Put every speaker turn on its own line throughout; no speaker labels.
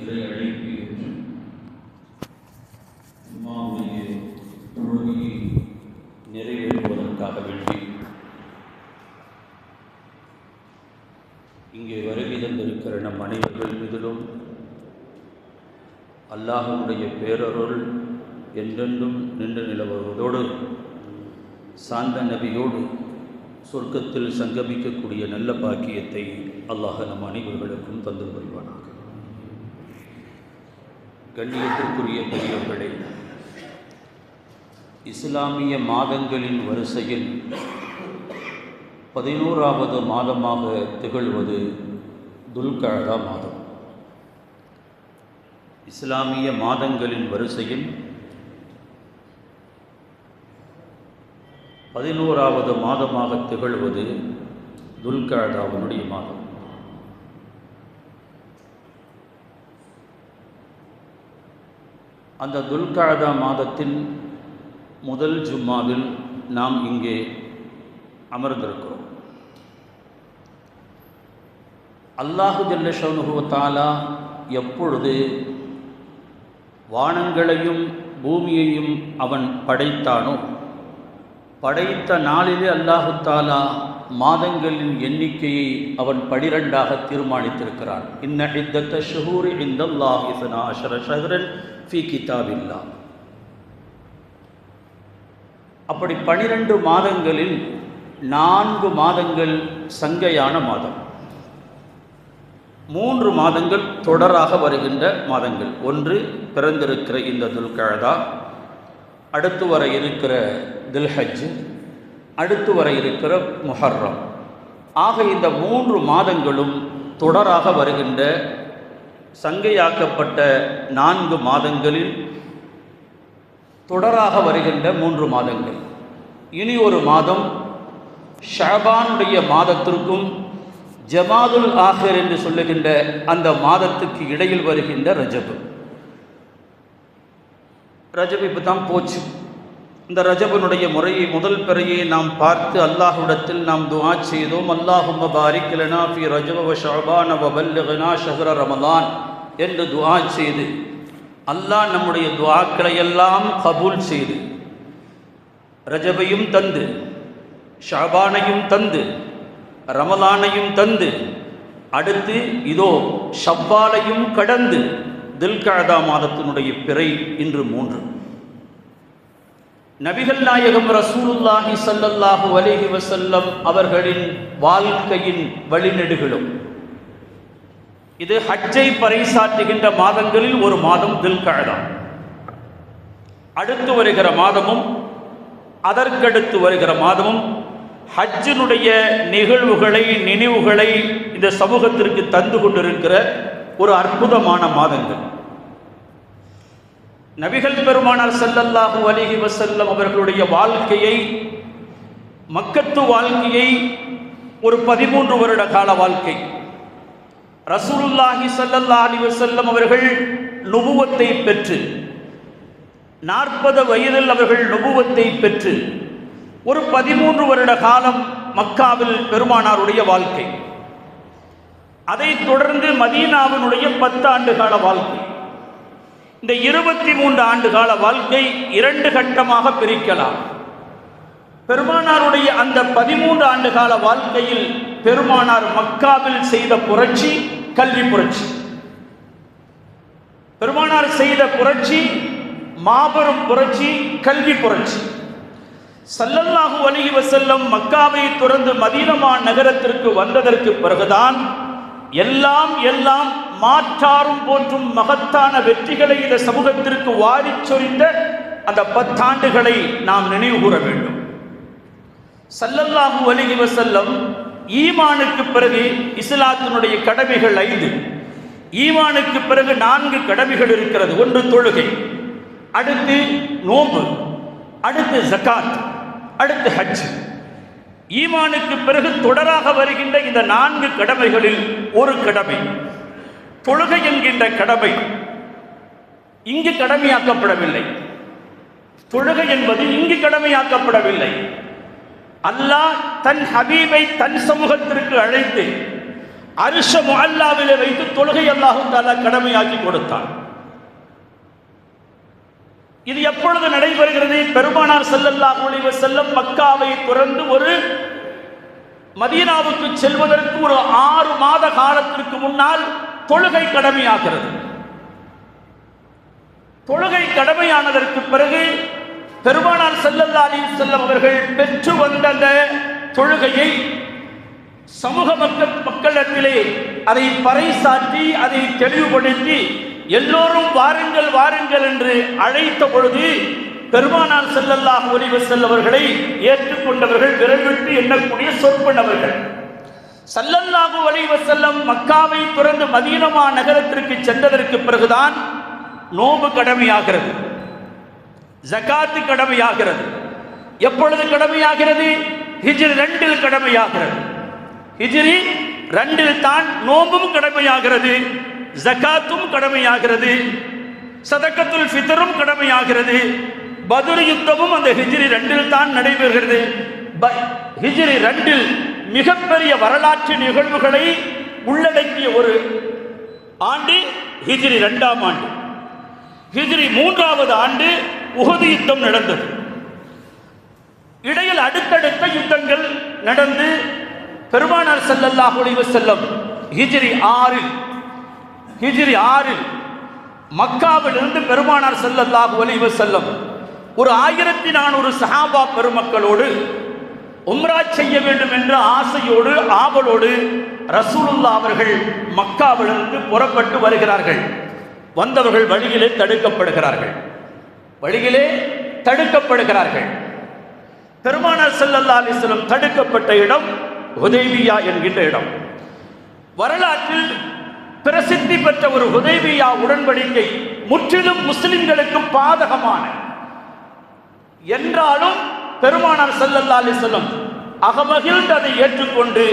இறை அழைப்பு ஜும்மாவுடைய தொழுகையை நிறைவேற்றுவதற்காக வேண்டி இங்கே வருகை தந்திருக்கிற நம் அனைவர்கள் மீதிலும் அல்லாஹ்வுடைய பேரருள் என்றென்றும் நின்று நிலவுவதோடு சாந்த நபியோடு சொர்க்கத்தில் சங்கமிக்கக்கூடிய நல்ல பாக்கியத்தை அல்லாஹ் நம் அனைவர்களுக்கும் தந்து வருவானாக. கண்ணியத்திற்குரிய பெரியவர்களே, இஸ்லாமிய மாதங்களின் வரிசையில் 11வது மாதமாக திகழ்வது துல்கஅதா மாதம். இஸ்லாமிய மாதங்களின் வரிசையில் 11வது மாதமாக திகழ்வது துல்கஅதாவுடைய மாதம். அந்த துல்கஅதா மாதத்தின் முதல் ஜும்மாவில் நாம் இங்கே அமர்ந்திருக்கிறோம். அல்லாஹு ஜல்ல ஷஅனுஹு வ தஆலா எப்பொழுது வானங்களையும் பூமியையும் அவன் படைத்தானோ, படைத்த நாளிலே அல்லாஹு தஆலா மாதங்களின் எண்ணிக்கையை அவன் 12ஆக தீர்மானித்திருக்கிறான். இன்ன இத்தத்த ஷுஹூரி இந்தல்லாஹி 12 ஷஹ்ரன் ஃபீ கிதாபில்லாஹ். அப்படி 12 மாதங்களில் 4 மாதங்கள் சங்கையான மாதம், 3 மாதங்கள் தொடராக வருகின்ற மாதங்கள். ஒன்று பிறந்திருக்கிற இந்த துல்கஅதா, அடுத்து வர இருக்கிற துல்ஹஜ், அடுத்து வர இருக்கிற முஹர்ரம். ஆக இந்த 3 மாதங்களும் தொடராக வருகின்ற சங்கையாக்கப்பட்ட 4 மாதங்களில் தொடராக வருகின்ற 3 மாதங்கள். இனி ஒரு மாதம் ஷஅபானுடைய மாதத்திற்கும் ஜமாதுல் ஆஹிர் என்று சொல்லுகின்ற அந்த மாதத்துக்கு இடையில் வருகின்ற ரஜப். ரஜப் இப்போ தான் போச்சு. இந்த ரஜபனுடைய முறையை முதல் பிறையை நாம் பார்த்து அல்லாஹ்விடத்தில் நாம் துஆ செய்தோம். அல்லாஹும்ம பாரிக் லனா ஃபீ ரஜப வ ஷஅபான வ பல்லிக்னா ஷஹ்ர ரமலான் என்று துஆ செய்து அல்லாஹ் நம்முடைய துஆக்களை எல்லாம் கபூல் செய்து ரஜபையும் தந்து, ஷஅபானையும் தந்து, ரமலானையும் தந்து, அடுத்து இதோ ஷவ்வாலையும் கடந்து துல்கஅதா மாதத்தினுடைய பிறை இன்று 3. நபிகள் நாயகம் ரசூலுல்லாஹி ஸல்லல்லாஹு அலைஹி வஸல்லம் அவர்களின் வாழ்க்கையின் வழிநெடுகளும் இது ஹஜ்ஜை பறைசாற்றுகின்ற மாதங்களில் ஒரு மாதம் துல்கஅதா. அடுத்து வருகிற மாதமும் அதற்கடுத்து வருகிற மாதமும் ஹஜ்ஜினுடைய நிகழ்வுகளை, நினைவுகளை இந்த சமூகத்திற்கு தந்து கொண்டிருக்கிற ஒரு அற்புதமான மாதங்கள். நபிகள் பெருமானார் ஸல்லல்லாஹு அலைஹி வஸல்லம் அவர்களுடைய வாழ்க்கையை, மக்கத்து வாழ்க்கையை ஒரு 13 வருட கால வாழ்க்கை. ரசூலுல்லாஹி ஸல்லல்லாஹு அலைஹி வஸல்லம் அவர்கள் நுபுவத்தை பெற்று 40 வயதில் அவர்கள் நுபுவத்தை பெற்று ஒரு 13 வருட காலம் மக்காவில் பெருமானாருடைய வாழ்க்கை. அதைத் தொடர்ந்து மதீனாவினுடைய 10 ஆண்டு கால வாழ்க்கை. இந்த 23 ஆண்டு கால வாழ்க்கை 2 கட்டமாக பிரிக்கலாம். பெருமானாருடைய அந்த 13 ஆண்டு கால வாழ்க்கையில் பெருமானார் மக்காவில் செய்த புரட்சி கல்வி புரட்சி. பெருமானார் செய்த புரட்சி மாபெரும் புரட்சி, கல்வி புரட்சி. ஸல்லல்லாஹு அலைஹி வஸல்லம் மக்காவை துறந்து மதீனா நகரத்திற்கு வந்ததற்கு பிறகுதான் எல்லாம் மாற்றாரும் போற்றும் மகத்தான வெற்றிகளை இந்த சமூகத்திற்கு வாரிச் சொரிந்த அந்த 10 ஆண்டுகளை நாம் நினைவு கூற வேண்டும். ஸல்லல்லாஹு அலைஹி வஸல்லம் ஈமானுக்கு பிறகு இஸ்லாத்தினுடைய கடமைகள் 5, ஈமானுக்கு பிறகு 4 கடமைகள் இருக்கிறது. ஒன்று தொழுகை, அடுத்து நோன்பு, அடுத்து ஜகாத், அடுத்து ஹஜ். ஈமானுக்கு பிறகு தொடராக வருகின்ற இந்த 4 கடமைகளில் ஒரு கடமை தொழுகை என்கின்ற கடமை இங்கு கடமையாக்கப்படவில்லை. தொழுகை என்பது இங்கு கடமையாக்கப்படவில்லை. அல்லாஹ் தன் ஹபீபை தன் சமூகத்திற்கு அழைத்து அர்ஷ முஅல்லாவிலே வைத்து தொழுகை அல்லாஹ் தஆலா கடமையாக்கி கொடுத்தான். இது எப்பொழுது நடைபெறுகிறது? பெருமானார் ஸல்லல்லாஹு அலைஹி வஸல்லம் மக்காவை துறந்து ஒரு மதீனாவுக்கு செல்வதற்கு ஒரு 6 மாத காலத்திற்கு முன்னால் தொழுகை கடமையாகிறது. தொழுகை கடமையானதற்கு பிறகு பெருமானார் ஸல்லல்லாஹு அலைஹி வஸல்லம் அவர்கள் பெற்று வந்த அந்த தொழுகையை சமூக மக்களிடத்திலே அதை பறைசாற்றி அதை தெளிவுபடுத்தி எல்லோரும் வாருங்கள் வாருங்கள் என்று அழைத்த பொழுது பெருமானார் ஸல்லல்லாஹு அலைஹி வஸல்லம் அவர்களை ஏற்றுக்கொண்டவர்கள் விரல் விட்டு எண்ணக்கூடிய சொற்பனவர்கள். ஸல்லல்லாஹு அலைஹி வஸல்லம் மக்காவை துறந்து மதீனா நகரத்திற்கு சென்றதற்கு பிறகுதான் நோன்பு கடமையாகிறது, ஜகாத்து கடமையாகிறது. எப்பொழுது கடமையாகிறது? ஹிஜ்ரி 2 கடமையாகிறது. ஹிஜ்ரி 2 தான் நோன்பும் கடமையாகிறது, ஜகாத்தும் கடமையாகிறது, சதகத்துல் ஃபித்ரும் கடமையாகிறது. பத்ர் யுத்தமும் அந்த ஹிஜ்ரி 2 தான் நடைபெறுகிறது. ஹிஜ்ரி 2 மிகப்பெரிய வரலாற்று நிகழ்வுகளை உள்ளடக்கிய ஒரு ஆண்டு ஹிஜ்ரி 2ஆம் ஆண்டு. ஹிஜ்ரி 3வது ஆண்டு உஹது யுத்தம் நடந்தது. இடையில் அடுத்தடுத்த யுத்தங்கள் நடந்து பெருமானார் ஸல்லல்லாஹு அலைஹி வஸல்லம் ஹிஜ்ரி 6 மக்காவிலிருந்து பெருமானார் ஸல்லல்லாஹு அலைஹி வஸல்லம் ஒரு 1400 சஹாபா பெருமக்களோடு உம்ரா செய்ய வேண்டும் என்ற ஆசையோடு ஆவலோடு ரசூலுல்லாஹ் அவர்கள் மக்காவிலிருந்து புறப்பட்டு வருகிறார்கள். வந்தவர்கள் வழியிலே தடுக்கப்படுகிறார்கள். பெருமானார் ஸல்லல்லாஹு அலைஹி வஸல்லம் தடுக்கப்பட்ட இடம் ஹுதைபியா என்கின்ற இடம். வரலாற்றில் பிரசித்தி பெற்ற ஒரு ஹுதைபியா உடன்படிக்கை முற்றிலும் முஸ்லிம்களுக்கு பாதகமான என்றாலும் பெருமானார் ஸல்லல்லாஹு அலைஹி வஸல்லம் அகமகிழ்ந்து அதை ஏற்றுக்கொண்டு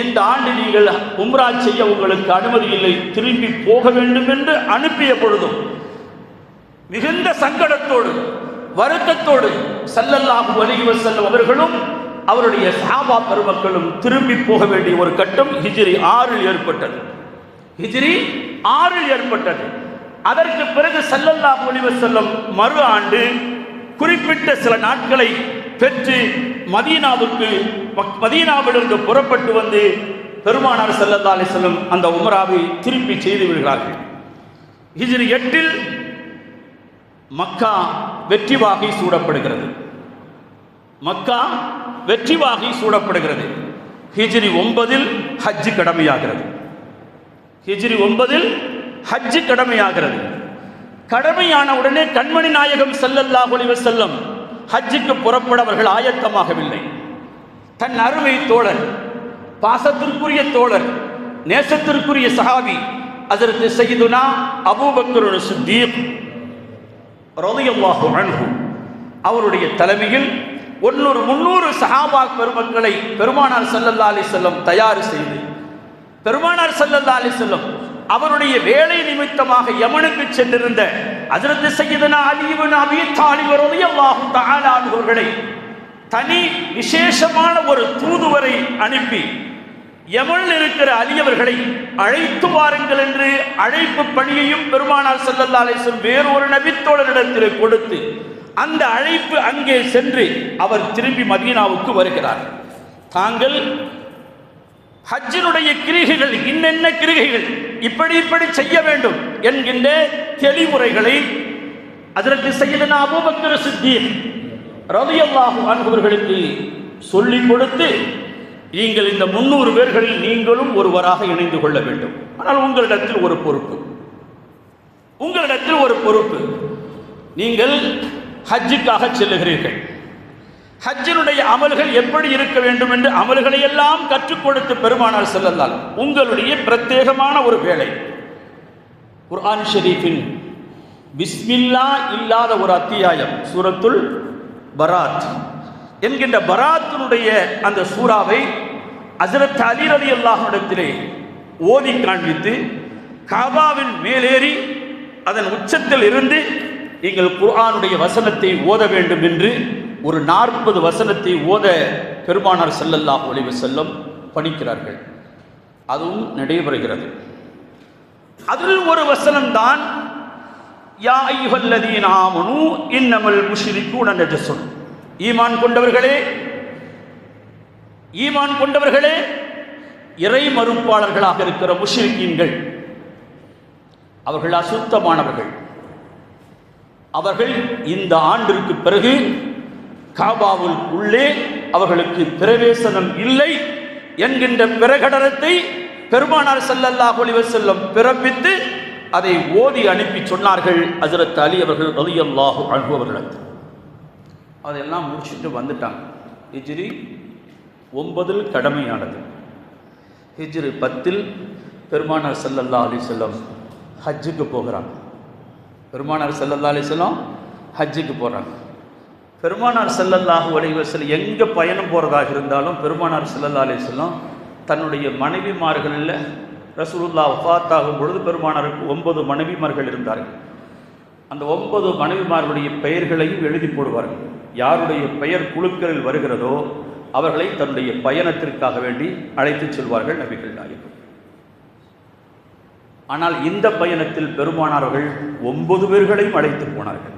இந்த ஆண்டு நீங்கள் உம்ரா செய்ய உங்களுக்கு அனுமதி இல்லை, திரும்பி போக வேண்டும் என்று அனுப்பிய பொழுதும் மிகுந்த சங்கடத்தோடு வருத்தத்தோடு ஸல்லல்லாஹு அலைஹி வஸல்லம் அவர்களும் அவருடைய சஹாபா பெருமக்களும் திரும்பி போக வேண்டிய ஒரு கட்டம் ஹிஜ்ரி 6 ஏற்பட்டது. அதற்கு பிறகு ஸல்லல்லாஹு அலைஹி வஸல்லம் மறு ஆண்டு குறிப்பிட்ட சில நாட்களை பெற்று மதீனாவிலிருந்து புறப்பட்டு வந்து பெருமானார் ஸல்லல்லாஹு அலைஹி வஸல்லம் அந்த உம்ராவை திருப்பி செய்து விடுகிறார்கள். ஹிஜ்ரி 8 மக்கா வெற்றி வாகை சூடப்படுகிறது. ஹிஜ்ரி 9 ஹஜ் கடமையாகிறது. கடமையான உடனே கண்மணி நாயகம் ஸல்லல்லாஹு அலைஹி வஸல்லம் ஹஜ்ஜுக்கு புறப்பட அவர்கள் ஆயத்தமாகவில்லை. தன் அருமை தோழர், பாசத்திற்குரிய தோழர், நேசத்திற்குரிய சஹாபி ஹஜ்ரத் சய்யிதுனா அபூபக்கர் சித்தீக் ரலியல்லாஹு அன்ஹு அவருடைய தலைமையில் 300 சஹாபா பெருமக்களை பெருமானார் ஸல்லல்லாஹு அலைஹி வஸல்லம் தயார் செய்து பெருமானார் ஸல்லல்லாஹு அலைஹி வஸல்லம் அவருடைய வேலை நிமித்தமாக யமனுக்கு சென்றிருந்த ஹஜ்ரத் சய்யிதுனா அலி இப்னு அபீ தாலிப் ரலியல்லாஹு தஆலா அன்ஹு அவர்களை தனி விசேஷமான ஒரு தூதுவரை அனுப்பி யமனில் இருக்கிற அலி அவர்களை அழைத்து வாருங்கள் என்று அழைப்பு பணியையும் பெருமானார் ஸல்லல்லாஹு அலைஹி வஸல்லம் வேறு ஒரு நபித்தோழரிடத்தில் கொடுத்து அந்த அழைப்பு அங்கே சென்று அவர் திரும்பி மதீனாவுக்கு வருகிறார். தாங்கள் ஹஜ்ஜினுடைய கிரிகைகள் இன்னென்ன கிரிகைகள் இப்படி செய்ய வேண்டும் என்கின்ற தெளிவுரைகளை ஹஜ்ரத் சய்யிதுனா அபூபக்கர் சித்தீக் ரலியல்லாஹு அன்ஹு அவர்களுக்கு சொல்லிக் கொடுத்து, நீங்கள் இந்த 300 பேர்களில் நீங்களும் ஒருவராக இணைந்து கொள்ள வேண்டும். ஆனால் உங்களிடத்தில் ஒரு பொறுப்பு. நீங்கள் ஹஜ்ஜுக்காக செல்லுகிறீர்கள். ஹஜ்ஜினுடைய அமல்கள் எப்படி இருக்க வேண்டும் என்று அமல்களை எல்லாம் கற்றுக் கொடுத்து பெருமானார் ஸல்லல்லாஹு அலைஹி வஸல்லம் உங்களுடைய பிரத்யேகமான ஒரு வேலை, குர்ஆன் ஷரீஃபின் பிஸ்மில்லா இல்லாத ஒரு அத்தியாயம் சூரத்துல் பராத் என்கின்ற பராத்தினுடைய அந்த சூறாவை ஹஜ்ரத் அலி ரலியல்லாஹு அன்ஹு இடத்திலே ஓதி காண்பித்து காபாவின் மேலேறி அதன் உச்சத்தில் இருந்து நீங்கள் குர்ஆனுடைய வசனத்தை ஓத வேண்டும் என்று ஒரு 40 வசனத்தை ஓத பெருமானார் ஸல்லல்லாஹு அலைஹி வஸல்லம் பணிக்கிறார்கள். அதுவும் நடைபெறுகிறது. அதில் ஒரு வசனம்தான் யா அய்யுஹல்லதீன ஆமனூ இன்னமல் முஷ்ரிகூன நஜஸுன். ஈமான் கொண்டவர்களே, இறை மறுப்பாளர்களாக இருக்கிற முஷ்ரிக்கீன்கள் அவர்கள் அசுத்தமானவர்கள். அவர்கள் இந்த ஆண்டிற்கு பிறகு காபாவுல் உள்ளே அவர்களுக்கு பிரவேசனம் இல்லை என்கின்ற பிரகடனத்தை பெருமானார் ஸல்லல்லாஹு அலைஹி வஸல்லம் பிறப்பித்து அதை ஓதி அனுப்பி சொன்னார்கள் ஹஜ்ரத் அலி அவர்கள் ரலியல்லாஹு அன்ஹு அவர்களுக்கு. அதெல்லாம் முடிச்சுட்டு வந்துட்டாங்க. ஹிஜ்ரி 9 கடமையானது. ஹிஜ்ரி 10 பெருமானார் ஸல்லல்லாஹு அலைஹி வஸல்லம் ஹஜ்ஜுக்கு போகிறாங்க. பெருமானார் ஸல்லல்லாஹு அலைஹி வஸல்லம் ஹஜ்ஜுக்கு போகிறாங்க. பெருமானார் ஸல்லல்லாஹு அலைஹி வஸல்லம் எங்கே பயணம் போகிறதாக இருந்தாலும் பெருமானார் ஸல்லல்லாஹு அலைஹி வஸல்லம் தன்னுடைய மனைவிமார்களில் ரசூலுல்லாஹ் வஃபாத் ஆகும் பொழுது பெருமானாருக்கு 9 மனைவிமார்கள் இருந்தார்கள். அந்த 9 மனைவிமார்களுடைய பெயர்களையும் எழுதி போடுவார்கள். யாருடைய பெயர் குழுக்களில் வருகிறதோ அவர்களை தன்னுடைய பயணத்திற்காக வேண்டி அழைத்து செல்வார்கள் நபிகள் நாயகம். ஆனால் இந்த பயணத்தில் பெருமானார்கள் 9 பேர்களையும் அழைத்து போனார்கள்.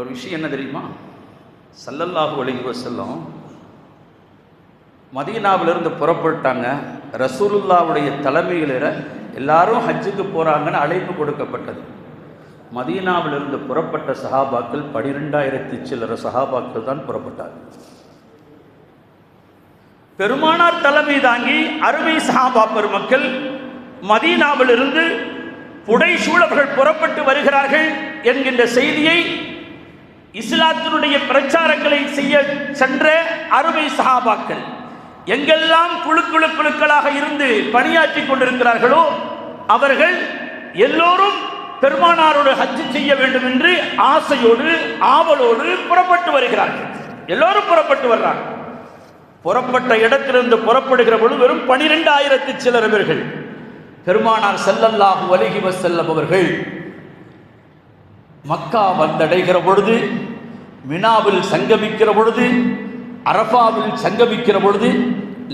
ஒரு விஷயம் என்ன தெரியுமா? ஸல்லல்லாஹு அலைஹி வஸல்லம் மதீனாவிலிருந்து புறப்பட்டாங்க. ரசூலுல்லாவுடைய தலைமையில் எல்லாரும் ஹஜ்ஜுக்கு போகிறாங்கன்னு அழைப்பு கொடுக்கப்பட்டது. மதீனாவிலிருந்து புறப்பட்ட சஹாபாக்கள் 12,000 சில்லற சஹாபாக்கள் தான் புறப்பட்டார்கள். பெருமானார் தலைமை தாங்கி அருமை சஹாபா பெருமக்கள் மதீனாவிலிருந்து புடைசூழவர்கள் புறப்பட்டு வருகிறார்கள் என்கின்ற செய்தியை இஸ்லாத்தினுடைய பிரச்சாரங்களை செய்ய சென்ற அருமை சஹாபாக்கள் எங்கெல்லாம் குழுக்களாக இருந்து பணியாற்றி கொண்டிருக்கிறார்களோ அவர்கள் எல்லோரும் பெருமானாரோடு ஹஜ் செய்ய வேண்டும் என்று ஆசையோடு ஆவலோடு புறப்பட்டு வருகிறார்கள். எல்லோரும் புறப்பட்டு வர்றாங்க. புறப்பட்ட இடத்திலிருந்து புறப்படுகிற பொழுது வெறும் 12,000 சில்லற பேர்கள். பெருமானார் ஸல்லல்லாஹு அலைஹி வஸல்லம் அவர்கள் மக்கா வந்தடைகிற பொழுது, மினாவில் சங்கமிக்கிற பொழுது, அரஃபாவில் சங்கமிக்கிற பொழுது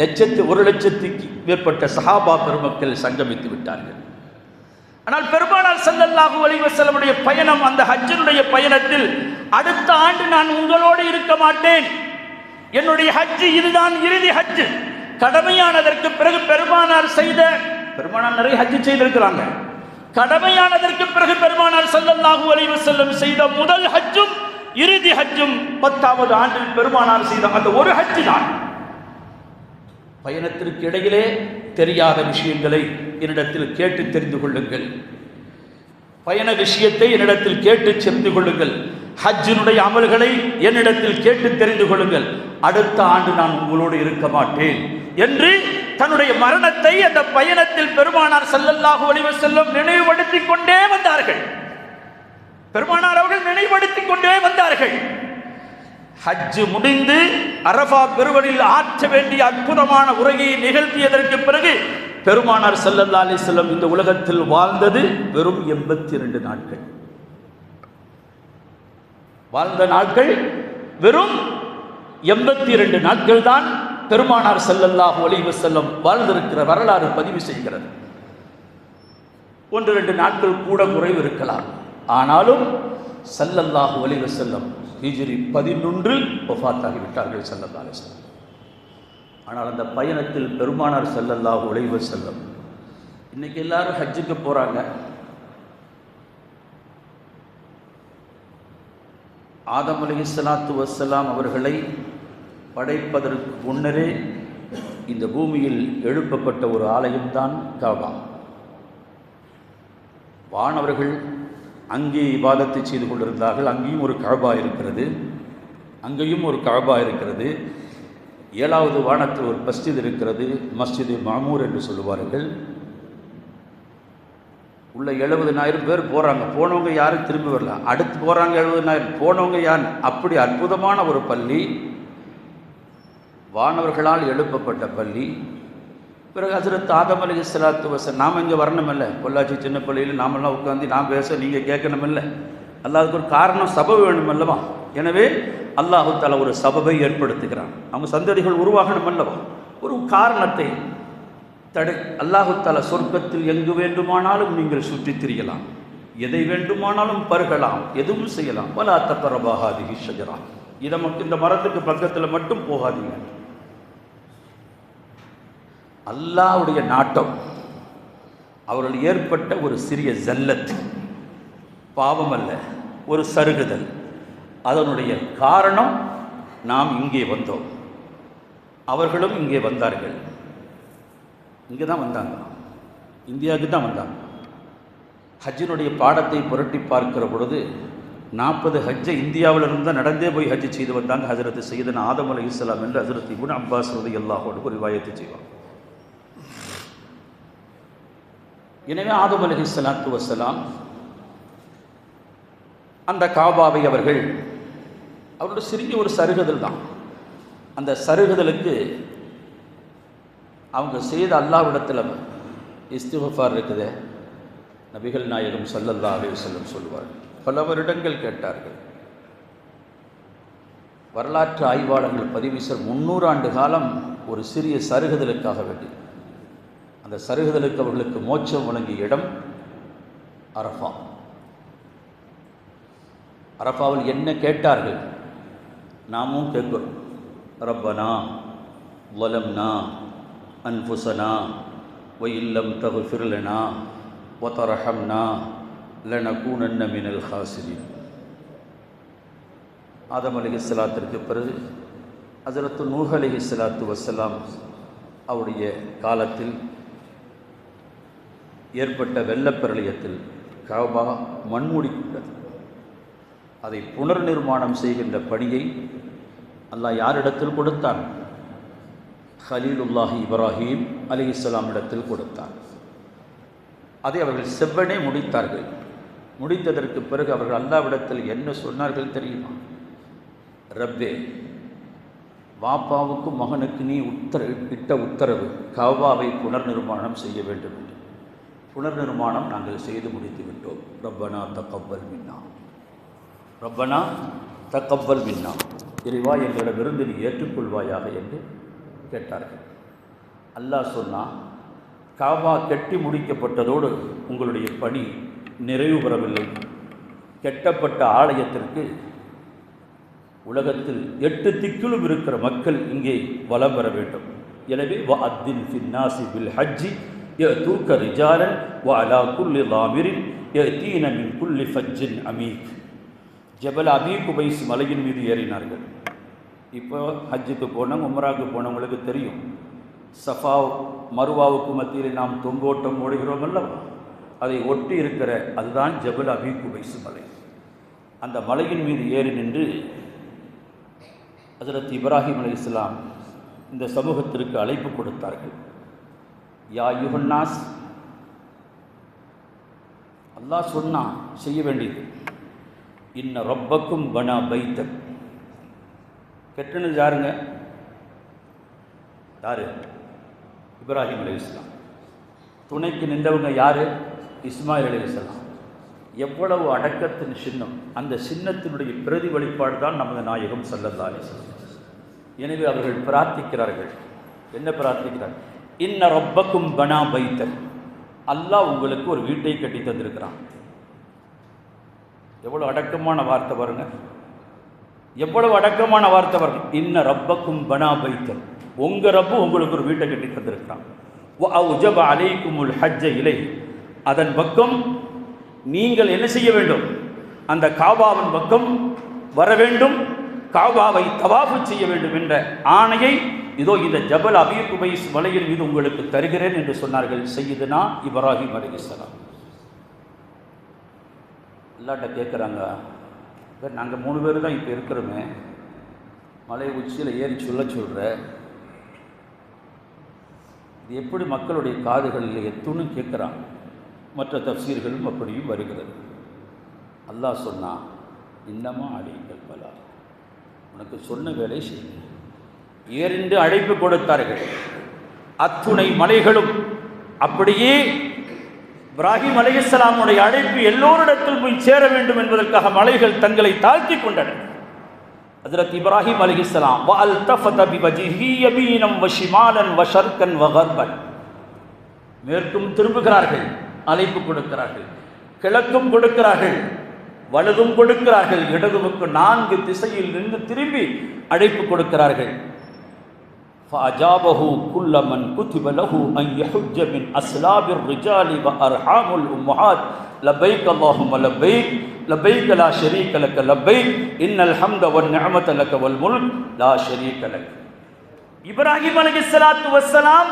1,00,000க்கு மேற்பட்ட சஹாபா பெருமக்கள் சங்கமித்து விட்டார்கள். ஆனால் பெருமானார் ஸல்லல்லாஹு அலைஹி வஸல்லமுடைய பயணம், அந்த ஹஜ்ஜினுடைய பயணத்தில் அடுத்த ஆண்டு நான் உங்களோடு இருக்க மாட்டேன், என்னுடைய ஹஜ்ஜு இதுதான் இறுதி ஹஜ்ஜு, கடமையானதற்கு பிறகு பெருமானார் நிறைய ஹஜ்ஜு செய்திருக்கிறாங்க. கடமையானதற்கு பிறகு பெருமானார் ஸல்லல்லாஹு அலைஹி வஸல்லம் செய்த முதல் ஹஜ்ஜும் இறுதி ஹஜ்ஜும் 10வது ஆண்டில் பெருமானார் செய்த அந்த ஒரு ஹஜ்ஜு தான். பயணத்திற்கு இடையிலே தெரியாத விஷயங்களை என்னிடத்தில் கேட்டு தெரிந்து கொள்ளுங்கள். பயண விஷயத்தை என்னிடத்தில் கேட்டு தெரிந்து கொள்ளுங்கள். ஹஜ்ஜினுடைய அமல்களை என்னிடத்தில் கேட்டு தெரிந்து கொள்ளுங்கள். அடுத்த ஆண்டு நான் உங்களோடு இருக்க மாட்டேன் என்று தன்னுடைய மரணத்தை அந்த பயணத்தில் பெருமானார் ஸல்லல்லாஹு அலைஹி வஸல்லம் நினைவுபடுத்திக் கொண்டே வந்தார்கள். பெருமானார் அவர்கள் நினைவுபடுத்திக் கொண்டே வந்தார்கள். ஹஜ் முடிந்து அரஃபா பெருவழியில் ஆற்ற வேண்டிய அற்புதமான உரையை நிகழ்த்தியதற்கு பிறகு பெருமானார் ஸல்லல்லாஹு அலைஹி வஸல்லம் இந்த உலகத்தில் வாழ்ந்தது வெறும் 82 நாட்கள். வாழ்ந்த நாட்கள் வெறும் 82 நாட்கள் தான் பெருமானார் ஸல்லல்லாஹு அலைஹி வஸல்லம் வாழ்ந்திருக்கிற வரலாறு பதிவு செய்கிறது. 1-2 நாட்கள் கூட குறைவு இருக்கலாம். ஆனாலும் ஸல்லல்லாஹு அலைஹி வஸல்லம் ஹிஜ்ரி 11 வஃபாத்தாகிவிட்டார்கள் ஸல்லல்லாஹு அலைஹி வஸல்லம். ஆனால் அந்த பயணத்தில் பெருமானார் ஸல்லல்லாஹு அலைஹி வஸல்லம், இன்னைக்கு எல்லாரும் ஹஜ்ஜுக்கு போகிறாங்க. ஆதம் அலைஹிஸ்ஸலாத்து வஸ்ஸலாம் அவர்களை படைப்பதற்கு முன்னரே இந்த பூமியில் எழுப்பப்பட்ட ஒரு ஆலயம்தான் காபா. வானவர்கள் அங்கே இபாதத்தை செய்து கொண்டிருந்தார்கள். அங்கேயும் ஒரு காபா இருக்கிறது, அங்கேயும் ஒரு காபா இருக்கிறது. 7வது வானத்தில் ஒரு மஸ்ஜித் இருக்கிறது, மஸ்ஜித் மாமூர் என்று சொல்லுவார்கள். உள்ள 70,000 பேர் போகிறாங்க. போனவங்க யாரும் திரும்பி வரல. அடுத்து போகிறாங்க 70,000, போனவங்க யார்? அப்படி அற்புதமான ஒரு பள்ளி, வானவர்களால் எழுப்பப்பட்ட பள்ளி. பிறகு ஹஜ்ரத் ஆதம் அலைஹிஸ்ஸலாத்து வஸலாம், நாம் இங்கே வரணுமில்ல, பொள்ளாச்சி சின்ன பள்ளியில் நாமெல்லாம் உட்காந்து நான் பேச நீங்கள் கேட்கணுமில்ல, அல்லாஹ்வுக்கு ஒரு காரணம், சபபு வேணுமல்லவா? எனவே அல்லாஹு தஆலா ஒரு சபபை ஏற்படுத்துகிறான். அவங்க சந்ததிகள் உருவாகணும் அல்லவா? ஒரு காரணத்தை அல்லாஹு தஆலா சொர்க்கத்தில் எங்கு வேண்டுமானாலும் நீங்கள் சுற்றித் திரியலாம், எதை வேண்டுமானாலும் பருகலாம், எதுவும் செய்யலாம். வலா தக்ரபா ஹாதிஹி ஷஜரா, இந்த மரத்துக்கு பக்கத்தில் மட்டும் போகாதீங்க. அல்லாஹ்வுடைய நாட்டம், அவர்கள் ஏற்பட்ட ஒரு சிறிய ஜல்லத், பாவம் அல்ல, ஒரு சருகுதல். அதனுடைய காரணம் நாம் இங்கே வந்தோம், அவர்களும் இங்கே வந்தார்கள். இங்கே தான் வந்தாங்க, இந்தியாவுக்கு தான் வந்தாங்க. ஹஜ்ஜினுடைய பாடத்தை புரட்டி பார்க்கிற பொழுது 40 ஹஜ்ஜை இந்தியாவிலிருந்து தான் நடந்தே போய் ஹஜ்ஜு செய்து வந்தாங்க. ஹஜ்ரத் சையதுனா ஆதம் அலைஹிஸ்ஸலாம் என்று ஹஜ்ரத் இப்னு அப்பாஸ் ரலியல்லாஹு அன்ஹு ரிவாயத்து செய்வாங்க. எனவே ஆதம் அலைஹிஸ்ஸலாத்து வஸ்ஸலாம் அந்த காபாவை அவருடைய சிறிய ஒரு சருகுதல் தான். அந்த சருகுதலுக்கு அவங்க செய்த அல்லாஹ்விடத்தில் இஸ்திக்ஃபார் இருக்குது. நபிகள் நாயகம் ஸல்லல்லாஹு அலைஹி வஸல்லம் சொல்லுவார்கள், பல வருடங்கள் கேட்டார்கள். வரலாற்று ஆய்வாளர்கள் பதிவு 300 ஆண்டு காலம் ஒரு சிறிய சருகுதலுக்காக வேண்டி. அந்த சருகுதலுக்கு அவர்களுக்கு மோட்சம் வழங்கிய இடம் அரஃபா. அரஃபாவில் என்ன கேட்டார்கள்? நாமும் கேட்கிறோம். ரப்பனா வலம்னா அன்ஃபுஸனா வ இல்லம் தக்ஃபிர் லனா வ தர்ஹம்னா லனகூனன்ன மினல் ஹாசிரீன். ஆதம் அலைஹிஸ்ஸலாத்திற்கு பிறகு ஹஜ்ரத் நூஹ் அலைஹிஸ்ஸலாத்து வஸ்ஸலாம் அவருடைய காலத்தில் ஏற்பட்ட வெள்ளப்பிரளயத்தில் காபா மண்மூடி கொண்டது. அதை புனர் நிர்மாணம் செய்கின்ற பணியை அல்லாஹ் யாரிடத்தில் கொடுத்தான்? ஹலீலுல்லாஹி இப்ராஹீம் அலைஹிஸ்ஸலாம் இடத்தில் கொடுத்தான். அதை அவர்கள் செவ்வனே முடித்தார்கள். முடித்ததற்கு பிறகு அவர்கள் அல்லாஹ்விடத்தில் என்ன சொன்னார்கள் தெரியுமா? ரப்பே, வாப்பாவுக்கும் மகனுக்கு நீ இட்ட உத்தரவு காபாவை புனர் நிர்மாணம் செய்ய வேண்டும் என்று. புனர் நிர்மாணம் நாங்கள் செய்து முடித்து விட்டோம். ரப்பனா தக்கப்பல் மின்னா, ரப்பனா தக்கப்பல் மின்னா, இறைவா எங்களிடமிருந்து நீ ஏற்றுக்கொள்வாயாக என்று கேட்டார்கள். அல்லாஹ் சொன்னான், காபா கட்டி முடிக்கப்பட்டதோடு உங்களுடைய பணி நிறைவு பெறவில்லை. கெட்டப்பட்ட ஆலயத்திற்கு உலகத்தில் 8 திக்கிலும் இருக்கிற மக்கள் இங்கே வலம் பெற வேண்டும். எனவே வஅத்தின் ஃபின்னாஸி பில் ஹஜ்ஜி யஅதூக ரிஜாலன் வஅலா குல்லி லாமிரின் யஅதீன மின் குல்லி ஃபஜ்ஜின் அமீக். ஜபல் அபீக் உபைஸ் மலையின் மீது ஏறினார்கள். இப்போ ஹஜ்ஜுக்கு போனவங்க, உம்ராவுக்கு போனவங்களுக்கு தெரியும், சஃபா மருவாவுக்கு மத்தியில் நாம் தொங்கோட்டம் ஓடுகிறோம் அல்லவா, அதை ஒட்டி இருக்கிற அதுதான் ஜபல் அபீக் உபைஸ் மலை. அந்த மலையின் மீது ஏறி நின்று ஹஜ்ரத் இப்ராஹிம் அலைஹிஸ்ஸலாம் இந்த சமூகத்திற்கு அழைப்பு கொடுத்தார்கள். யா யுஹன்னாஸ், அல்லாஹ் சொன்னான் செய்ய வேண்டியது. இன்ன ரப்பக்கும் பனா பைத்தன். கெட்டனது யாருங்க? யாரு? இப்ராஹிம் அலைஹிஸ்ஸலாம். துணைக்கு நின்றவங்க யாரு? இஸ்மாயில் அலைஹிஸ்ஸலாம். எவ்வளவு அடக்கத்தின் சின்னம்! அந்த சின்னத்தினுடைய பிரதிபலிப்பாடு தான் நமது நாயகம் ஸல்லல்லாஹு அலைஹி வஸல்லம். எனவே அவர்கள் பிரார்த்திக்கிறார்கள். என்ன பிரார்த்திக்கிறார்கள்? இன்ன ரப்பக்கும் பனா பைத்தன். அல்லாஹ் உங்களுக்கு ஒரு வீட்டை கட்டி தந்திருக்கிறான். எவ்வளவு அடக்கமான வார்த்தை பாருங்க, எவ்வளவு அடக்கமான வார்த்தை பாருங்க. இன்ன ரப்பக்கும் பனா பைத்தன், உங்க ரப்பு உங்களுக்கு ஒரு வீட்டை கட்டி தந்திருக்கிறான். வ அவ்ஜப அலைக்குமுல் ஹஜ்ஜ இலை, அதன் பக்கம் நீங்கள் என்ன செய்ய வேண்டும்? அந்த காபாவின் பக்கம் வர வேண்டும், காபாவை தவாஃபு செய்ய வேண்டும் என்ற ஆணையை இதோ இந்த ஜபல் அபீக் உபைஸ் மலையின் மீது உங்களுக்கு தருகிறேன் என்று சொன்னார்கள் சையதுனா இப்ராஹிம் அலைஹிஸ்ஸலாம். அல்லாஹ்ட்ட கேட்குறாங்க, நாங்கள் 3 பேர் தான் இப்போ இருக்கிறோமே, மலை உச்சியில் ஏறி சொல்கிற இது எப்படி மக்களுடைய காதுகளில் எத்துன்னு கேட்குறான். மற்ற தஃசீர்களும் அப்படியும் வருகிறது. அல்லாஹ் சொன்னான், இன்னமா அழைங்கள் பலா, உனக்கு சொன்ன வேலை செய்ய. ஏறிண்டு அழைப்பு கொடுத்தார்கள். அத்துணை மலைகளும் அப்படியே இப்ராஹிம் அலைஹிஸ்ஸலாமுடைய அழைப்பு எல்லோரிடத்தில் போய் சேர வேண்டும் என்பதற்காக மலைகள் தங்களை தாழ்த்தி கொண்டன. ஹஜ்ரத் இப்ராஹிம் அலைஹிஸ்ஸலாம் வஅல்தஃபத பிவஜ்ஹி யமீனன் வ ஷிமாலன் வ ஷர்கன் வ கர்பன், மேற்கும் திரும்புகிறார்கள், அழைப்பு கொடுக்கிறார்கள். கிழக்கும் கொடுக்கிறார்கள், வலதும் கொடுக்கிறார்கள், இடதுமுக்கு 4 திசையில் நின்று திரும்பி அழைப்பு கொடுக்கிறார்கள். فَأَجَابَهُ كُلَّ مَنْ كُتِبَ لَهُ أَنْ يَحُجَّ مِنْ أَصْلَابِ الرِّجَالِ وَأَرْحَامِ الْأُمَّهَاتِ لَبَّيْكَ اللَّهُمَّ لَبَّيْكَ لَبَّيْكَ لَا شَرِيكَ لَكَ لَبَّيْكَ إِنَّ الْحَمْدَ وَالنِّعْمَةَ لَكَ وَالْمُلْكَ لَا شَرِيكَ لَكَ. இப்ராஹிம் அலைஹிஸ்ஸலாத்து வஸ்ஸலாம்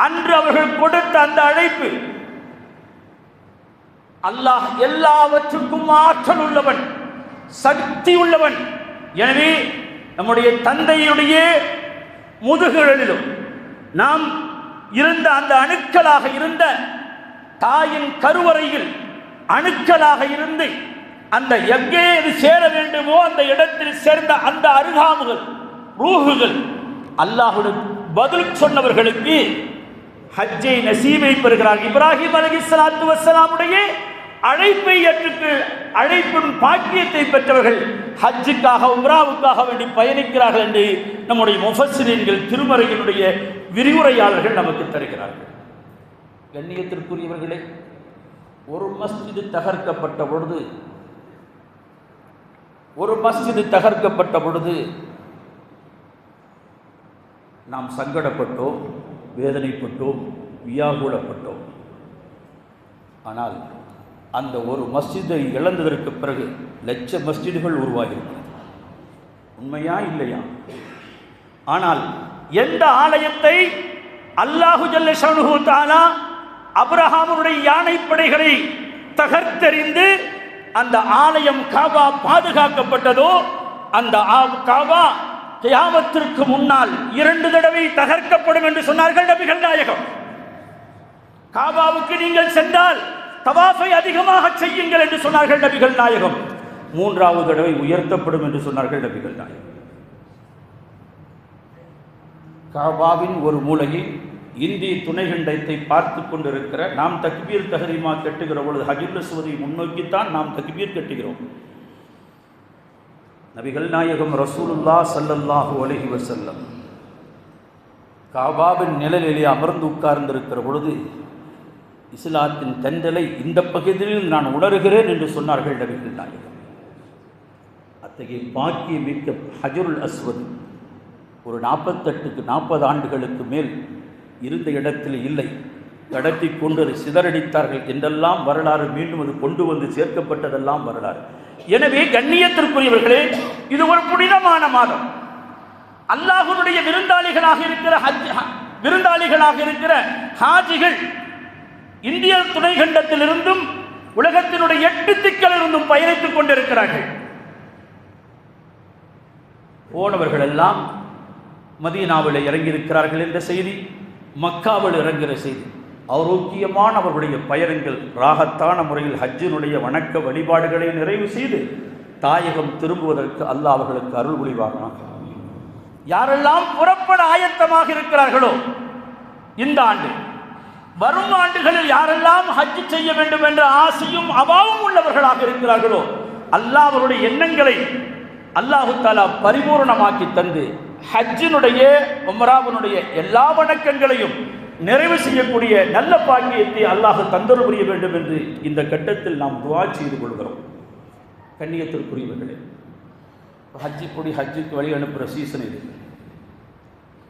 அன்று அவர்கள் கொடுத்த அந்த அழைப்பு, அல்லாஹ் எல்லாவற்றுக்கும் ஆற்றல் உள்ளவன், சக்தி உள்ளவன். எனவே நம்முடைய தந்தையுடைய முதுகுகளிலும் நாம் இருந்த அந்த அணுக்களாக இருந்த தாயின் கருவறையில் அணுக்களாக இருந்து அந்த எங்கே சேர வேண்டுமோ அந்த இடத்தில் சேர்ந்த அந்த அருகாமுகள் ரூஹுகள் அல்லாஹ்வுடைய பதில் சொன்னவர்களுக்கு ஹஜ்ஜை நசீபை பெறுகிறார்கள். இப்ராஹிம் அலைஹிஸ்ஸலாத்து வஸ்ஸலாமுடைய அழைப்பை ஏற்று அழைப்பின் பாக்கியத்தை பெற்றவர்கள் ஹஜ்ஜுக்காக உம்ராவுக்காக வேண்டி பயணிக்கிறார்கள் என்று நம்முடைய முஃபஸ்ஸிரீன்கள் திருமறையினுடைய விரிவுரையாளர்கள் நமக்கு தருகிறார்கள். கண்ணியத்திற்குரியவர்களே, ஒரு மஸ்ஜிது தகர்க்கப்பட்ட பொழுது நாம் சங்கடப்பட்டோம், வேதனைப்பட்டோம், வியாகுலப்பட்டோம். ஆனால் அந்த ஒரு மஸ்ஜிதை இழந்ததற்கு பிறகு லட்ச மஸ்ஜிதுகள் உருவாகியிருக்கிறது. உண்மையா இல்லையா? ஆனால் எந்த ஆலயத்தை அல்லாஹு ஜல்ல ஷஅனுஹு தஆலா அப்ரஹாமுடைய யானைப்படைகளை தகர்த்தெறிந்து அந்த ஆலயம் காபா பாதுகாக்கப்பட்டதோ, அந்த காபா கியாமத்திற்கு முன்னால் 2 தடவை தகர்க்கப்படும் என்று சொன்னார்கள் நபிகள் நாயகம். காபாவுக்கு நீங்கள் சென்றால் தவாஃபை அதிகமாக செய்யுங்கள் என்று சொன்னார்கள் நபிகள் நாயகம். 3வது தடவை உயர்த்தப்படும் என்று சொன்னார்கள் நபிகள் நாயகம். காபாவின் ஒரு மூலையில் இந்திய துணைகண்டத்தை பார்த்து கொண்டிருக்கிற நாம் தக்பீர் தஹ்ரீமா கட்டுகிற பொழுது ஹஜ்ருல் அஸ்வதை முன்னோக்கித்தான் நாம் தக்பீர் கட்டுகிறோம். நபிகள் நாயகம் ரசூலுல்லாஹ் ஸல்லல்லாஹு அலைஹி வஸல்லம் காபாவின் நிழலிலே அமர்ந்து உட்கார்ந்திருக்கிற பொழுது இஸ்லாத்தின் தென்றலை இந்த பகுதியில் நான் உணர்கிறேன் என்று சொன்னார்கள் நபிகள் நாயகம். அத்தகைய பாக்கியமிக்க ஹஜ்ருல் அஸ்வத் ஒரு 40 ஆண்டுகளுக்கு மேல் இருந்த இடத்தில் இல்லை, கடத்தி கொண்டு அதை சிதறடித்தார்கள் என்றெல்லாம் வரலாறு. மீண்டும் அது கொண்டு வந்து சேர்க்கப்பட்டதெல்லாம் வரலாறு. எனவே கண்ணியத்திற்குரியவர்களே, இது ஒரு புனிதமான மாதம். அல்லாஹ்வுடைய விருந்தாளிகளாக இருக்கிற ஹாஜிகள் இந்திய துணைக்கண்டத்திலிருந்தும் உலகத்தினுடைய 8 திக்கிலிருந்தும் பயணித்துக் கொண்டிருக்கிறார்கள். போனவர்கள் எல்லாம் மதீனாவில் இறங்கியிருக்கிறார்கள் என்ற செய்தி, மக்காவில் இறங்குகிற செய்தி, ஆரோக்கியமான அவர்களுடைய பயணங்கள் ராகத்தான முறையில் ஹஜ்ஜினுடைய வணக்க வழிபாடுகளை நிறைவு செய்து தாயகம் திரும்புவதற்கு அல்லாஹ் அவர்களுக்கு அருள் புரிவானாக. யாரெல்லாம் புறப்பட ஆயத்தமாக இருக்கிறார்களோ இந்த ஆண்டு, வரும் ஆண்டுகளில் யாரெல்லாம் ஹஜ் செய்ய வேண்டும் என்ற ஆசையும் அவாவும் உள்ளவர்களாக இருக்கிறார்களோ அல்லாஹ் அவருடைய எண்ணங்களை அல்லாஹு தஆலா பரிபூர்ணமாக்கி தந்து ஹஜ்ஜினுடைய உம்ராவினுடைய எல்லா வணக்கங்களையும் நிறைவு செய்யக்கூடிய நல்ல பாக்கியத்தை அல்லாஹ் தந்தருள் புரிய வேண்டும் என்று இந்த கட்டத்தில் நாம் துஆ செய்து கொள்கிறோம். கண்ணியத்திற்குரியவர்களே, ஹஜ்ஜுக்கு வழி அனுப்புகிற சீசன் இது.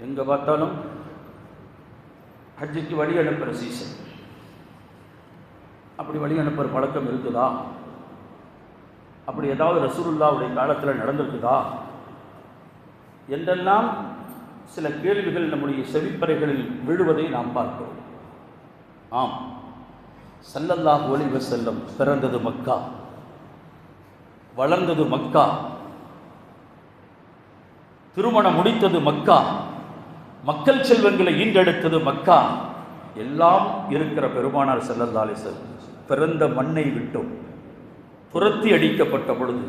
எங்கே பார்த்தாலும் ஹஜ்ஜுக்கு வழி அனுப்புகிற சீசன். அப்படி வழி அனுப்புகிற பழக்கம் இருக்குதா? அப்படி ஏதாவது ரசூலுல்லாஹ்வுடைய காலத்தில் நடந்திருக்குதா என்றெல்லாம் சில கேள்விகள் நம்முடைய செவிப்பறைகளில் விழுவதை நாம் பார்க்கிறோம். ஆம், ஸல்லல்லாஹு அலைஹி வஸல்லம் பிறந்தது மக்கா, வளர்ந்தது மக்கா, திருமணம் முடித்தது மக்கா, மக்கள் செல்வங்களை ஈண்டெடுத்தது மக்கா. எல்லாம் இருக்கிற பெருமானார் ஸல்லல்லாஹு அலைஹி வஸல்லம் பிறந்த மண்ணை விட்டோம் துரத்தி அடிக்கப்பட்ட பொழுது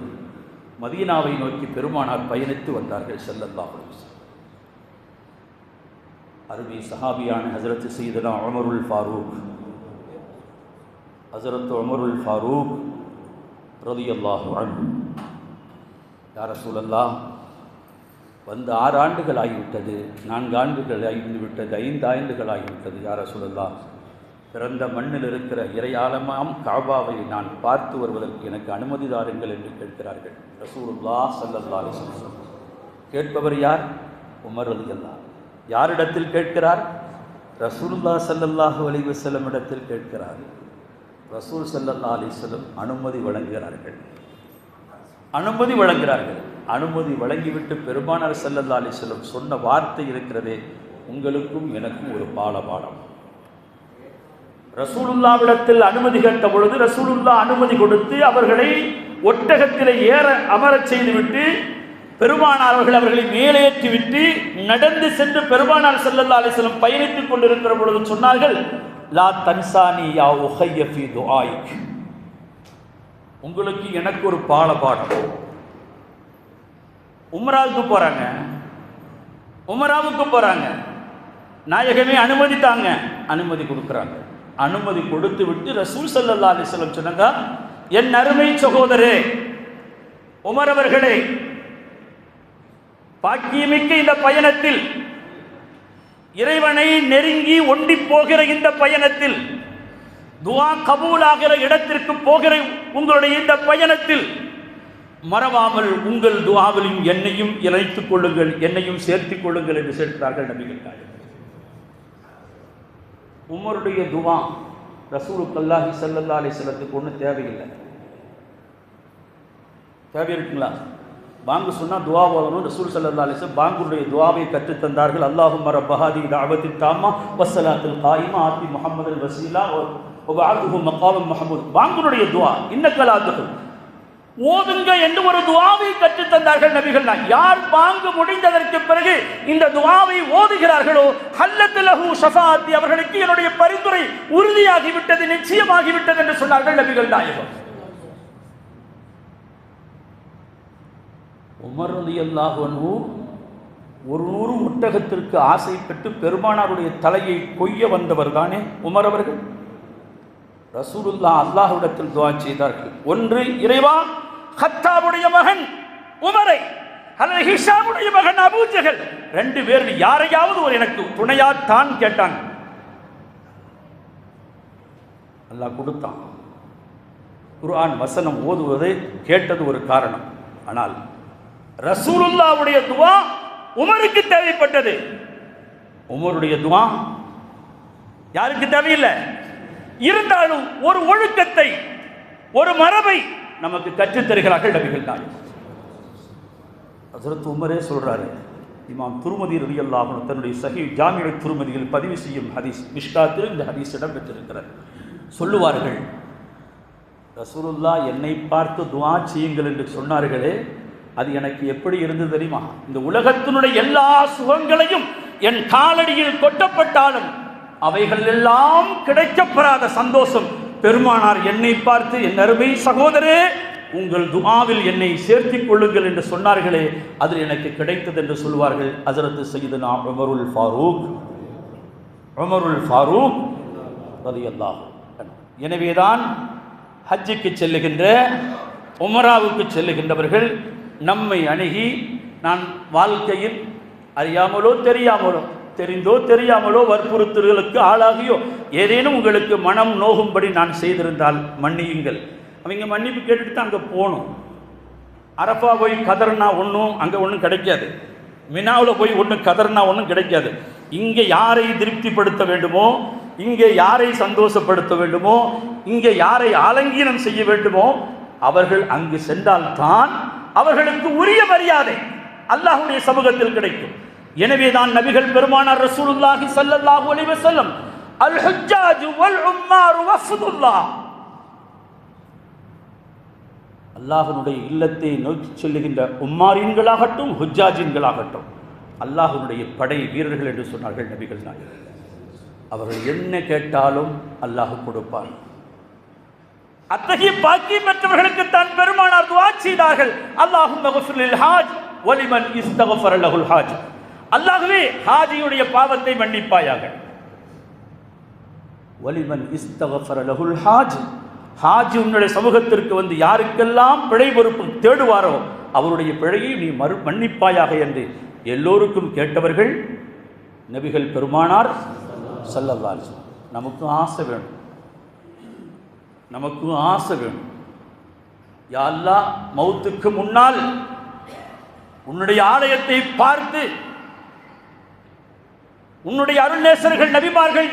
மதீனாவை நோக்கி பெருமானார் பயணித்து வந்தார்கள் ஸல்லல்லாஹு அலைஹி வஸல்லம். அருமை சஹாபியான ஹஜ்ரத் சய்யிதுனா உமருல் ஃபாரூக், ஹஜ்ரத் உமருல் ஃபாரூக் ரலியல்லாஹு அன்ஹு, யா ரசூலல்லாஹ், வந்து 6 ஆண்டுகள் ஆகிவிட்டது, 4 ஆண்டுகள் ஆகிவிட்டது, 5 ஆண்டுகள் ஆகிவிட்டது. யா ரசூலல்லாஹ், பிறந்த மண்ணில் இருக்கிற இறையாலமாம் காபாவை நான் பார்த்து வருவதற்கு எனக்கு அனுமதி தாருங்கள் என்று கேட்கிறார்கள். ரசூலுல்லாஹ் ஸல்லல்லாஹு அலைஹி வஸல்லம். கேட்பவர் யார்? உமர் ரலியல்லாஹு. யாரிடத்தில் கேட்கிறார்? ரசூலுல்லாஹ் ஸல்லல்லாஹு அலைஹி வஸல்லம் இடத்தில் கேட்கிறார். ரசூல் ஸல்லல்லாஹு அலைஹி வஸல்லம் அனுமதி வழங்குகிறார்கள். அனுமதி வழங்கிவிட்டு பெருமானார் ஸல்லல்லாஹு அலைஹி வஸல்லம் சொன்ன வார்த்தை இருக்கிறதே, உங்களுக்கும் எனக்கும் ஒரு பாடம். ரசூலுல்லாவிடத்தில் அனுமதி கேட்ட பொழுது ரசூலுல்லாஹ் அனுமதி கொடுத்து அவர்களை ஒட்டகத்திலே ஏற அமரச் செய்துவிட்டு பெருமானார் அவர்களை மேலேற்றிவிட்டு நடந்து சென்று பெருமானார் ஸல்லல்லாஹு அலைஹி வஸல்லம் பயணித்துக் கொண்டிருக்கிற பொழுது சொன்னார்கள், லா தன்சானி யா உஹய்ய ஃபீ துஆயிக். உங்களுக்கு எனக்கு ஒரு பாடம். உம்ராவுக்கு போறாங்க. நாயகமே அனுமதித்தாங்க, அனுமதி கொடுக்குறாங்க. அனுமதி கொடுத்து விட்டு ரசூல் ஸல்லல்லாஹு அலைஹி வஸல்லம் சொன்னாங்க, என் அருமை சகோதரே உமர் அவர்களே, பாக்கியமிக்க இந்த பயணத்தில், இறைவனை நெருங்கி ஒண்டி போகிற இந்த பயணத்தில், துஆ கபூலாகிற இடத்திற்கு போகிற உங்களுடைய இந்த பயணத்தில் மறவாமல் உங்கள் துஆவிலும் என்னையும் இணைத்துக் கொள்ளுங்கள், என்னையும் சேர்த்துக் கொள்ளுங்கள் என்று சேர்க்கிறார்கள் நபிகள். உமருடைய துஆ ரசூலுல்லாஹி ஸல்லல்லாஹு அலைஹி வஸல்லத்துக்கு ஒன்றும் தேவையில்லை. தேவை இருக்குங்களா? பாங்கு சொன்னால் துஆ ஓதணும். ரசூல் ஸல்லல்லாஹு அலைஹி வஸல்லம் பாங்குடைய துஆவை கற்றுத் தந்தார்கள். அல்லாஹும்ம ரப்ப ஹாதிஹி தஅவத்தி தாம்மா வஸ்ஸலாத்துல் காயிமா ஆத்தி முஹம்மதுல் வஸீலா வபஅத்ஹு மகாமம் மஹமூத். பாங்குடைய துஆ இன்னக லா துஹ் ஓதுங்க என்று ஒரு துஆவை கற்றுத் தந்தார்கள் நபிகள். யார் பாங்கு முடிந்ததற்கு பிறகு இந்த துஆவை ஓதுகிறார்களோ ஹல்லத் லஹு ஷஃபாஅத்தி, அவர்களுக்கு என்னுடைய பரிந்துரை உறுதியாகிவிட்டது, நிச்சயமாகிவிட்டது என்று சொன்னார்கள் நபிகள் நாயகம். உமர் ரலியல்லாஹு அன்ஹு 100 ஒட்டகத்திற்கு ஆசைப்பட்டு பெருமானாருடைய தலையை கொய்ய வந்தவர் தானே உமர் அவர்கள். ரசூலுல்லாஹ் அல்லாஹ்விடத்தில் துஆ செய்தார்கள். ஒன்று, இறைவா கத்தாபுடைய மகன் உமரை அல்லது ஹிஷாமுடைய மகன் அபூஜஹல், 2 பேர் யாரையாவது ஒரு எனக்கு துணையாத்தான் கேட்டாங்க. அல்லாஹ் கொடுத்தான். குர்ஆன் வசனம் ஓதுவதை கேட்டது ஒரு காரணம். ஆனால் ரசூலுல்லாஹ்வுடைய துஆ உமருக்கு தேவைப்பட்டது. உமருடைய துஆ யாருக்கு தேவையில்லை. இருந்தாலும் ஒரு ஒழுக்கத்தை, ஒரு மரபை நமக்கு கற்றுத் தருகிறார்கள் நபிகள் நாயகம். ஹஜ்ரத் உமரே சொல்றாரு, இமாம் துர்மதி ரலியல்லாஹு அன்ஹு தன்னுடைய சஹீஹ் ஜாமிஉ துர்மதியில் பதிவு செய்யும் ஹதீஸ் மிஷ்காத்தில் இந்த ஹதீஸ் இடம் பெற்றிருக்கிறார். சொல்லுவார்கள், ரசூலுல்லாஹ் என்னை பார்த்து துஆ செய்யுங்கள் என்று சொன்னார்களே, அது எனக்கு எப்படி இருந்தது தெரியுமா? இந்த உலகத்தினுடைய எல்லா சுகங்களையும் என் காலடியில் கொட்டப்பட்டாலும் அவைகள் எல்லாம் கிடைக்கப்பெறாத சந்தோஷம் பெருமானார் என்னை பார்த்து, என் அருமை சகோதரே உங்கள் துஆவில் என்னை சேர்த்திக் கொள்ளுங்கள் என்று சொன்னார்களே, அதில் எனக்கு கிடைத்தது என்று சொல்வார்கள் ஹஜ்ரத் சய்யிதுனா உமருல் ஃபாரூக் ரலியல்லாஹு அன்ஹு. எனவேதான் ஹஜ்ஜுக்கு செல்லுகின்ற, உம்ராவுக்கு செல்லுகின்றவர்கள் நம்மை அணுகி, நான் வாழ்க்கையில் அறியாமலோ தெரிந்தோ தெரியாமலோ வற்புறுத்தல்களுக்கு ஆளாகியோ ஏதேனும் உங்களுக்கு மனம் நோகும்படி நான் செய்திருந்தால் மன்னியுங்கள். அவங்க மன்னிப்பு கேட்டுட்டு தான் அங்கே போகணும். அரஃபா போய் கதர்னா ஒன்றும் அங்கே ஒன்றும் கிடைக்காது. மினாவில் போய் ஒன்றும் கதர்னா ஒன்றும் கிடைக்காது. இங்கே யாரை திருப்திப்படுத்த வேண்டுமோ, இங்கே யாரை சந்தோஷப்படுத்த வேண்டுமோ, இங்கே யாரை ஆலங்கீனம் செய்ய வேண்டுமோ அவர்கள் அங்கு சென்றால்தான் அவர்களுக்கு உரிய மரியாதை அல்லாஹ்வுடைய சமூகத்தில் கிடைக்கும். எனவேதான் நபிகள் பெருமானார் ரசூலுல்லாஹி ஸல்லல்லாஹு அலைஹி வஸல்லம் அல் ஹஜ்ஜாஜ் வல் உம்மார் வஃதுல்லாஹ், அல்லாஹ்வுடைய இல்லத்தை நோக்கி செல்லுகின்ற உம்மாரீன்களாகட்டும் ஹுஜ்ஜாஜீன்களாகட்டும் அல்லாஹ்வுடைய படை வீரர்கள் என்று சொன்னார்கள் நபிகள் நாயகம். அவர்கள் என்ன கேட்டாலும் அல்லாஹ் கொடுப்பார். அத்தகைய பாக்கியம் பெற்றவர்களுக்கு தான் பெருமானார் துஆ செய்தார்கள், அல்லாஹும்ம கஃபிர் லில் ஹாஜ் வலிமன் இஸ்தக்ஃபர லஹுல் ஹாஜ். அல்லாஹ்வே ஹாஜியுடைய பாவத்தை மன்னிப்பாயாக. வலிமன் இஸ்தக்ஃபர லஹுல் ஹாஜ், ஹாஜி உன்னுடைய சமூகத்திற்கு வந்து யாருக்கெல்லாம் பிழை பொறுப்பு தேடுவாரோ அவருடைய பிழையை நீ மன்னிப்பாயாக என்று எல்லோருக்கும் கேட்டவர்கள் நபிகள் பெருமானார் ஸல்லல்லாஹு அலைஹி வஸல்லம். நமக்கும் ஆசை வேணும், நமக்கும் ஆசை வேணும். யா அல்லாஹ், மௌத்துக்கு முன்னால் உன்னுடைய ஆலயத்தை பார்த்து உன்னுடைய அருள்நேசர்கள், நபிமார்கள்,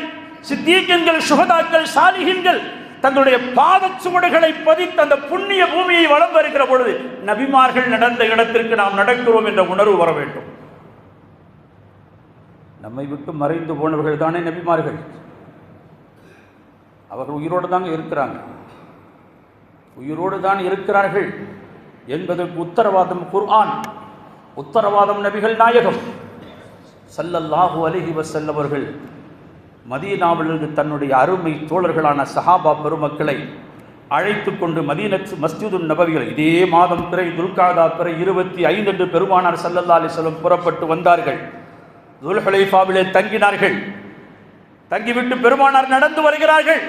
சித்தீகன்கள், சுஹதாக்கள், சாலிஹீன்கள் தங்களுடைய பாதச்சுவடுகளை பதித்த அந்த புண்ணிய பூமியை வலம் வருகிற பொழுது நபிமார்கள் நடந்த இடத்திற்கு நாம் நடக்கிறோம் என்ற உணர்வு வர வேண்டும். நம்மை விட்டு மறைந்து போனவர்கள் தானே நபிமார்கள். அவர்கள் உயிரோடு தாங்க இருக்கிறாங்க, உயிரோடு தான் இருக்கிறார்கள் என்பதற்கு உத்தரவாதம் குர்ஆன், உத்தரவாதம் நபிகள் நாயகம் ஸல்லல்லாஹு அலைஹி வஸல்லம் அவர்கள் மதீனாவிலிருந்து தன்னுடைய அருமை தோழர்களான சஹாபா பெருமக்களை அழைத்து கொண்டு மதீனத்து மஸ்ஜிதுன் நபவியில் இதே மாதம் பிறை துல்காதா பிறை 25 என்று பெருமானார் ஸல்லல்லாஹு அலைஹி வஸல்லம் புறப்பட்டு வந்தார்கள். துல்ஹுலைஃபாவிலே தங்கினார்கள். தங்கிவிட்டு பெருமானார் நடந்து வருகிறார்கள்.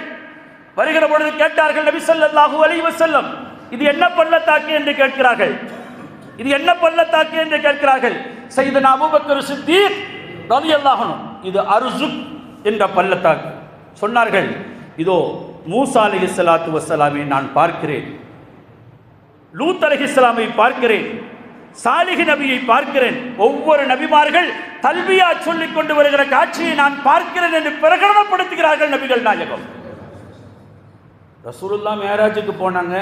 வருகிற பொழுது கேட்டார்கள் நபி ஸல்லல்லாஹு அலைஹி வஸல்லம், இது என்ன பள்ளத்தாக்கு என்று கேட்கிறார்கள். இது என்ன பள்ளத்தாக்கு என்று கேட்கிறார்கள். சையதுனா அபூபக்கர் சித்தீக் ரலியல்லாஹு அன்ஹு, இது அர்ஸுக் என்ற பள்ளத்தாக்கு. சொன்னார்கள், இதோ மூசா அலைஹிஸ்ஸலாத்து வஸ்ஸலாமை நான் பார்க்கிறேன், லூத் அலைஹிஸ்ஸலாமை பார்க்கிறேன், சாலிஹ் நபியை பார்க்கிறேன். ஒவ்வொரு நபிமார்கள் தல்பியா சொல்லிக் கொண்டு வருகிற காட்சியை நான் பார்க்கிறேன் என்று பிரகடனப்படுத்துகிறார்கள் நபிகள் நாயகம். ரசூலுல்லாஹ் மேராஜுக்கு போனாங்க.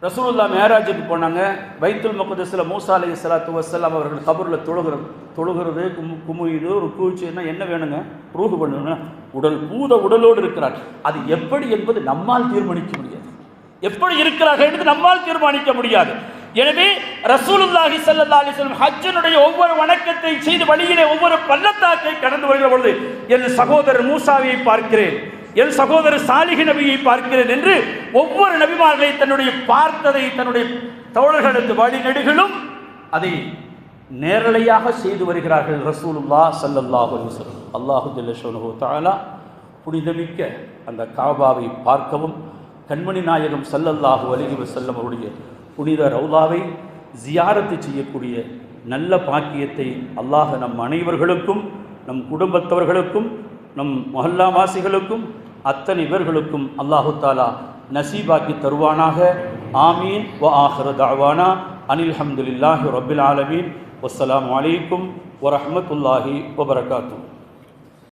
ரசூலுல்லாஹ் மேராஜுக்கு போனாங்க. பைத்துல் முக்தஸில் மூசா அலைஹிஸ்ஸலாத்து வஸ்ஸலாம் அவர்கள் கபரில் தொழுகிறது, குமுயிடு, ருக்குச்சுன்னா என்ன வேணுங்க? ரூஹு பண்ணுங்க. உடலோடு இருக்கிறார். அது எப்படி என்பது நம்மால் தீர்மானிக்க முடியாது. எப்படி இருக்கிறார்கள் என்று நம்மால் தீர்மானிக்க முடியாது. எனவே ரசூலுல்லாஹி ஸல்லல்லாஹு அலைஹி வஸல்லம் ஹஜ்ஜினுடைய ஒவ்வொரு வணக்கத்தை செய்து வழியிலே ஒவ்வொரு பள்ளத்தாக்கை கடந்து வருகிற பொழுது என் சகோதரர் மூசாவை பார்க்கிறேன், என் சகோதரர் சாலிஹ் நபியை பார்க்கிறேன் என்று ஒவ்வொரு நபிமார்களை தன்னுடைய பார்த்ததை தன்னுடைய தோழர்களுக்கு வழிநெடுகளும் அதை நேரலையாக செய்து வருகிறார்கள் ரசூலுல்லாஹ் ஸல்லல்லாஹு அலைஹி வஸல்லம். அல்லாஹு ஜல்ல ஷஅனுஹு தஆலா புனிதமிக்க அந்த காபாவை பார்க்கவும், கண்மணி நாயகம் ஸல்லல்லாஹு அலைஹி வஸல்லம் அவருடைய புனித ரவுலாவை ஜியாரத்து செய்யக்கூடிய நல்ல பாக்கியத்தை அல்லாஹ் நம் அனைவர்களுக்கும், நம் குடும்பத்தவர்களுக்கும், நம் மொஹல்லாவாசிகளுக்கும், அத்தனை பேர்களுக்கும் அல்லாஹு தாலா நசீபாக்கி தருவானாக. ஆமீன். வ ஆஹிரு தஅவானா அனில் ஹம்துலில்லாஹி ரப்பில் ஆலமீன். வஸ்ஸலாமு அலைக்கும் வரஹ்மத்துல்லாஹி வபரகாத்துஹு.